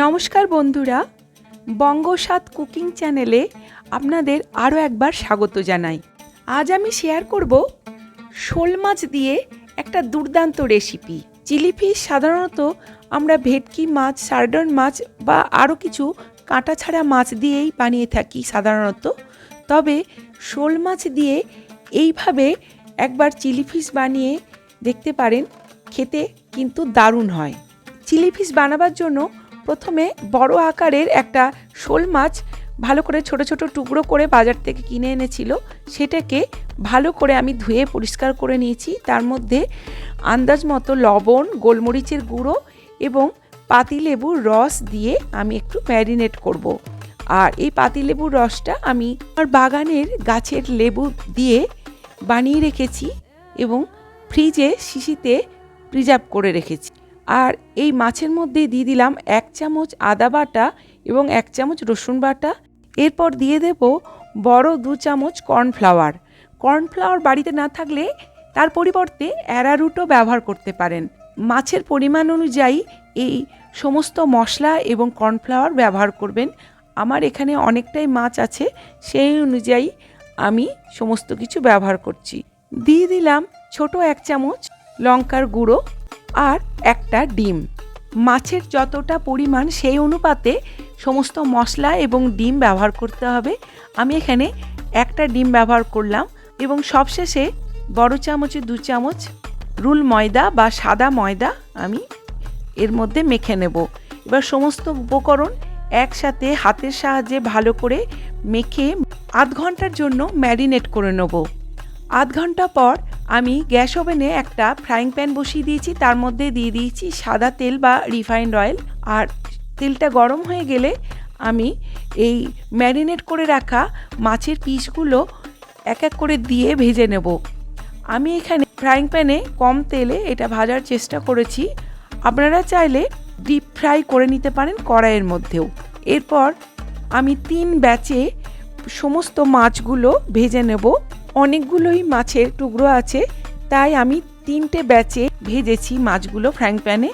নমস্কার বন্ধুরা, বঙ্গস্বাদ কুকিং চ্যানেলে আপনাদের আরও একবার স্বাগত জানাই। আজ আমি শেয়ার করব শোল মাছ দিয়ে একটা দুর্দান্ত রেসিপি। চিলি ফিশ সাধারণত আমরা ভেটকি মাছ, সার্ডন মাছ বা আরও কিছু কাঁটা ছাড়া মাছ দিয়েই বানিয়ে থাকি সাধারণত। তবে শোল মাছ দিয়ে এইভাবে একবার চিলি ফিশ বানিয়ে দেখতে পারেন, খেতে কিন্তু দারুণ হয়। চিলি ফিশ বানাবার জন্য প্রথমে বড় আকারের একটা শোল মাছ ভালো করে ছোট ছোট টুকরো করে বাজার থেকে কিনে এনেছিল, সেটাকে ভালো করে আমি ধুয়ে পরিষ্কার করে নিয়েছি। তার মধ্যে আন্দাজ মতো লবণ, গোলমরিচের গুঁড়ো এবং পাতিলেবুর রস দিয়ে আমি একটু ম্যারিনেট করব। আর এই পাতিলেবুর রসটা আমি আমার বাগানের গাছের লেবু দিয়ে বানিয়ে রেখেছি এবং ফ্রিজে শিশিতে প্রিজার্ভ করে রেখেছি। আর এই মাছের মধ্যে দিয়ে দিলাম 1 চামচ আদা বাটা এবং 1 চামচ রসুন বাটা। এরপর দিয়ে দেব বড় 2 চামচ কর্নফ্লাওয়ার। কর্নফ্লাওয়ার বাড়িতে না থাকলে তার পরিবর্তে অ্যারারুটও ব্যবহার করতে পারেন। মাছের পরিমাণ অনুযায়ী এই সমস্ত মশলা এবং কর্নফ্লাওয়ার ব্যবহার করবেন। আমার এখানে অনেকটাই মাছ আছে, সেই অনুযায়ী আমি সমস্ত কিছু ব্যবহার করছি। দিয়ে দিলাম ছোট 1 চামচ লঙ্কার গুঁড়ো আর একটা ডিম। মাছের যতটা পরিমাণ সেই অনুপাতে সমস্ত মশলা এবং ডিম ব্যবহার করতে হবে। আমি এখানে একটা ডিম ব্যবহার করলাম এবং সবশেষে বড় চামচে 2 চামচ রুল ময়দা বা সাদা ময়দা আমি এর মধ্যে মেখে নেব। এবার সমস্ত উপকরণ একসাথে হাতের সাহায্যে ভালো করে মেখে আধ ঘন্টার জন্য ম্যারিনেট করে নেব। আধ ঘন্টা পর আমি গ্যাস ওভেনে একটা ফ্রাইং প্যান বসিয়ে দিয়েছি। তার মধ্যে দিয়ে দিয়েছি সাদা তেল বা রিফাইন্ড অয়েল। আর তেলটা গরম হয়ে গেলে আমি এই ম্যারিনেট করে রাখা মাছের পিসগুলো এক এক করে দিয়ে ভেজে নেব। আমি এখানে ফ্রাইং প্যানে কম তেলে এটা ভাজার চেষ্টা করেছি। আপনারা চাইলে ডিপ ফ্রাই করে নিতে পারেন কড়াইয়ের মধ্যেও। এরপর আমি 3 ব্যাচে সমস্ত মাছগুলো ভেজে নেব। অনেকগুলোই মাছের টুকরো আছে, তাই আমি 3টে ব্যাচে ভেজেছি মাছগুলো ফ্রাইং প্যানে।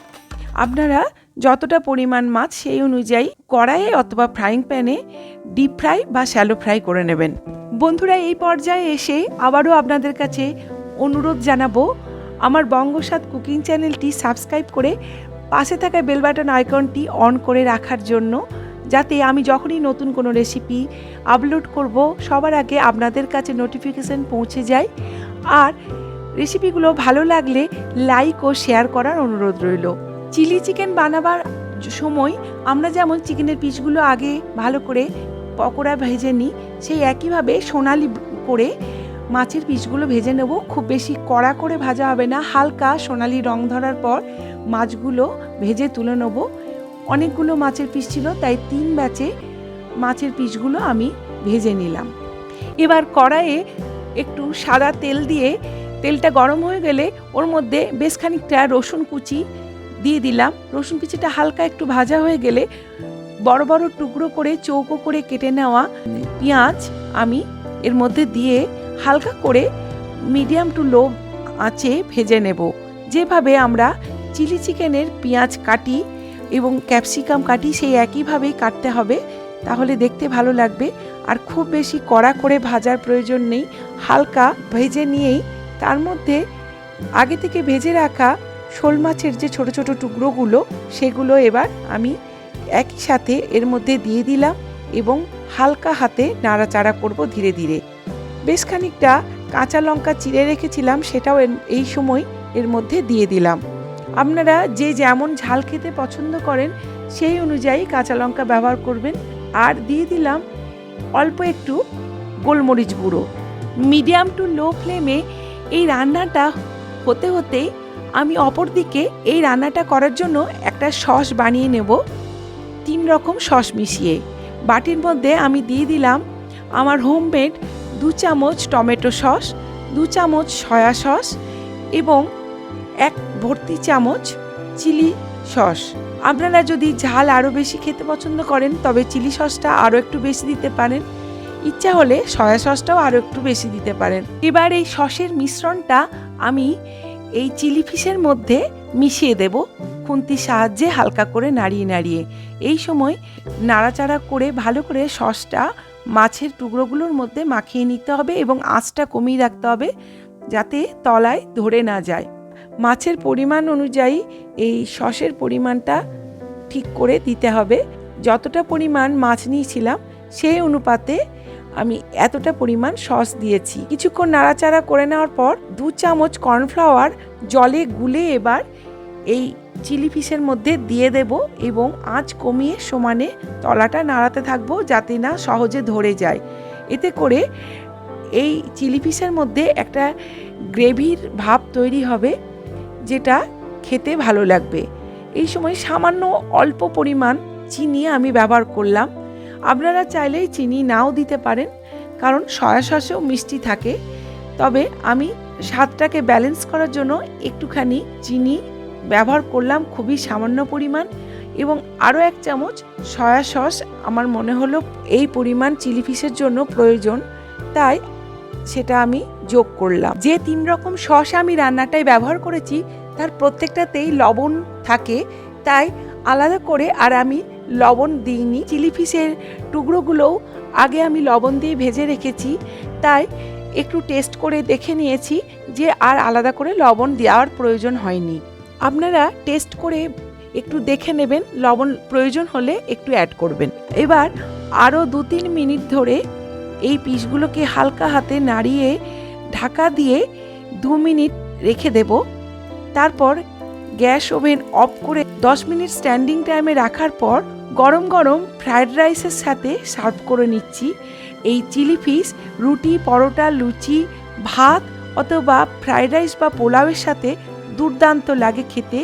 আপনারা যতটা পরিমাণ মাছ সেই অনুযায়ী কড়াইয়ে অথবা ফ্রাইং প্যানে ডিপ ফ্রাই বা শ্যালো ফ্রাই করে নেবেন। বন্ধুরা, এই পর্যায়ে এসে আবারও আপনাদের কাছে অনুরোধ জানাবো, আমার বঙ্গস্বাদ কুকিং চ্যানেলটি সাবস্ক্রাইব করে পাশে থাকা বেল বাটন আইকনটি অন করে রাখার জন্য, যাতে আমি যখনই নতুন কোনো রেসিপি আপলোড করব সবার আগে আপনাদের কাছে নোটিফিকেশান পৌঁছে যায়। আর রেসিপিগুলো ভালো লাগলে লাইক ও শেয়ার করার অনুরোধ রইল। চিলি চিকেন বানাবার সময় আমরা যেমন চিকেনের পিসগুলো আগে ভালো করে পকোড়া ভেজে নিই, সেই একইভাবে সোনালি করে মাছের পিসগুলো ভেজে নেব। খুব বেশি কড়া করে ভাজা হবে না, হালকা সোনালি রং ধরার পর মাছগুলো ভেজে তুলে নেব। অনেকগুলো মাছের পিস ছিল, তাই 3 ব্যাচে মাছের পিসগুলো আমি ভেজে নিলাম। এবার কড়াইয়ে একটু সাদা তেল দিয়ে তেলটা গরম হয়ে গেলে ওর মধ্যে বেশ খানিকটা রসুন কুচি দিয়ে দিলাম। রসুন কুচিটা হালকা একটু ভাজা হয়ে গেলে বড় বড় টুকরো করে চৌকো করে কেটে নেওয়া পেঁয়াজ আমি এর মধ্যে দিয়ে হালকা করে মিডিয়াম টু লো আঁচে ভেজে নেব। যেভাবে আমরা চিলি চিকেনের পেঁয়াজ কাটি এবং ক্যাপসিকাম কাটি, সেই একইভাবেই কাটতে হবে, তাহলে দেখতে ভালো লাগবে। আর খুব বেশি কড়া করে ভাজার প্রয়োজন নেই, হালকা ভেজে নিয়েই তার মধ্যে আগে থেকে ভেজে রাখা শোল মাছের যে ছোট ছোট টুকরোগুলো, সেগুলো এবার আমি একই সাথে এর মধ্যে দিয়ে দিলাম এবং হালকা হাতে নাড়াচাড়া করব ধীরে ধীরে। বেশ খানিকটা কাঁচা লঙ্কা চিড়ে রেখেছিলাম, সেটাও এই সময় এর মধ্যে দিয়ে দিলাম। আপনারা যে যেমন ঝাল খেতে পছন্দ করেন সেই অনুযায়ী কাঁচা লঙ্কা ব্যবহার করবেন। আর দিয়ে দিলাম অল্প একটু গোলমরিচ গুঁড়ো। মিডিয়াম টু লো ফ্লেমে এই রান্নাটা হতে হতেই আমি অপর দিকে এই রান্নাটা করার জন্য একটা সস বানিয়ে নেব। 3 রকম সস মিশিয়ে বাটির মধ্যে আমি দিয়ে দিলাম আমার হোমমেড 2 চামচ টমেটো সস, 2 চামচ সয়া সস এবং 1 ভর্তি চামচ চিলি সস। আপনারা যদি ঝাল আরও বেশি খেতে পছন্দ করেন তবে চিলি সসটা আরও একটু বেশি দিতে পারেন, ইচ্ছা হলে সয়া সসটাও আরও একটু বেশি দিতে পারেন। এবার এই সসের মিশ্রণটা আমি এই চিলি ফিশের মধ্যে মিশিয়ে দেব। খুন্তির সাহায্যে হালকা করে নাড়িয়ে নাড়িয়ে এই সময় নাড়াচাড়া করে ভালো করে সসটা মাছের টুকরোগুলোর মধ্যে মাখিয়ে নিতে হবে এবং আঁচটা কমিয়ে রাখতে হবে যাতে তলায় ধরে না যায়। মাছের পরিমাণ অনুযায়ী এই সসের পরিমাণটা ঠিক করে দিতে হবে। যতটা পরিমাণ মাছ নিয়েছিলাম সেই অনুপাতে আমি এতটা পরিমাণ সস দিয়েছি। কিছুক্ষণ নাড়াচাড়া করে নেওয়ার পর 2 চামচ কর্নফ্লাওয়ার জলে গুলে এবার এই চিলি ফিশের মধ্যে দিয়ে দেব এবং আঁচ কমিয়ে সমানে তলাটা নাড়াতে থাকবো যাতে না সহজে ধরে যায়। এতে করে এই চিলি ফিশের মধ্যে একটা গ্রেভির ভাব তৈরি হবে যেটা খেতে ভালো লাগবে। এই সময় সামান্য অল্প পরিমাণ চিনি আমি ব্যবহার করলাম। আপনারা চাইলেই চিনি নাও দিতে পারেন কারণ সয়া সসেও মিষ্টি থাকে, তবে আমি স্বাদটাকে ব্যালেন্স করার জন্য একটুখানি চিনি ব্যবহার করলাম, খুবই সামান্য পরিমাণ, এবং আরও 1 চামচ সয়া সস আমার মনে হলো এই পরিমাণ চিলি ফিশের জন্য প্রয়োজন, তাই সেটা আমি যোগ করলাম। যে 3 রকম সস আমি রান্নাটায় ব্যবহার করেছি তার প্রত্যেকটাতেই লবণ থাকে, তাই আলাদা করে আর আমি লবণ দিইনি। চিলি ফিশের টুকরোগুলোও আগে আমি লবণ দিয়ে ভেজে রেখেছি, তাই একটু টেস্ট করে দেখে নিয়েছি যে আর আলাদা করে লবণ দেওয়ার প্রয়োজন হয়নি। আপনারা টেস্ট করে একটু দেখে নেবেন, লবণ প্রয়োজন হলে একটু অ্যাড করবেন। এবার আরও 2-3 মিনিট ধরে এই পিসগুলোকে হালকা হাতে নাড়িয়ে ঢাকা দিয়ে 2 মিনিট রেখে দেব। তারপর গ্যাস ওভেন অফ করে 10 মিনিট স্ট্যান্ডিং টাইমে রাখার পর গরম গরম ফ্রায়েড রাইসের সাথে সার্ভ করে নিচ্ছি। এই চিলি ফিশ রুটি, পরোটা, লুচি, ভাত অথবা ফ্রায়েড রাইস বা পোলাওয়ের সাথে দুর্দান্ত লাগে খেতে।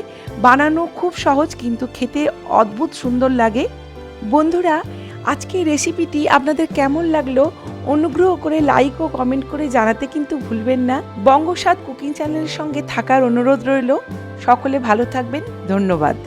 বানানো খুব সহজ কিন্তু খেতে অদ্ভুত সুন্দর লাগে। বন্ধুরা, আজকে রেসিপিটি আপনাদের কেমন লাগলো অনুগ্রহ করে লাইক ও কমেন্ট করে জানাতে কিন্তু ভুলবেন না। বঙ্গস্বাদ কুকিং চ্যানেলের সঙ্গে থাকার অনুরোধ রইল। সকলে ভালো থাকবেন। ধন্যবাদ।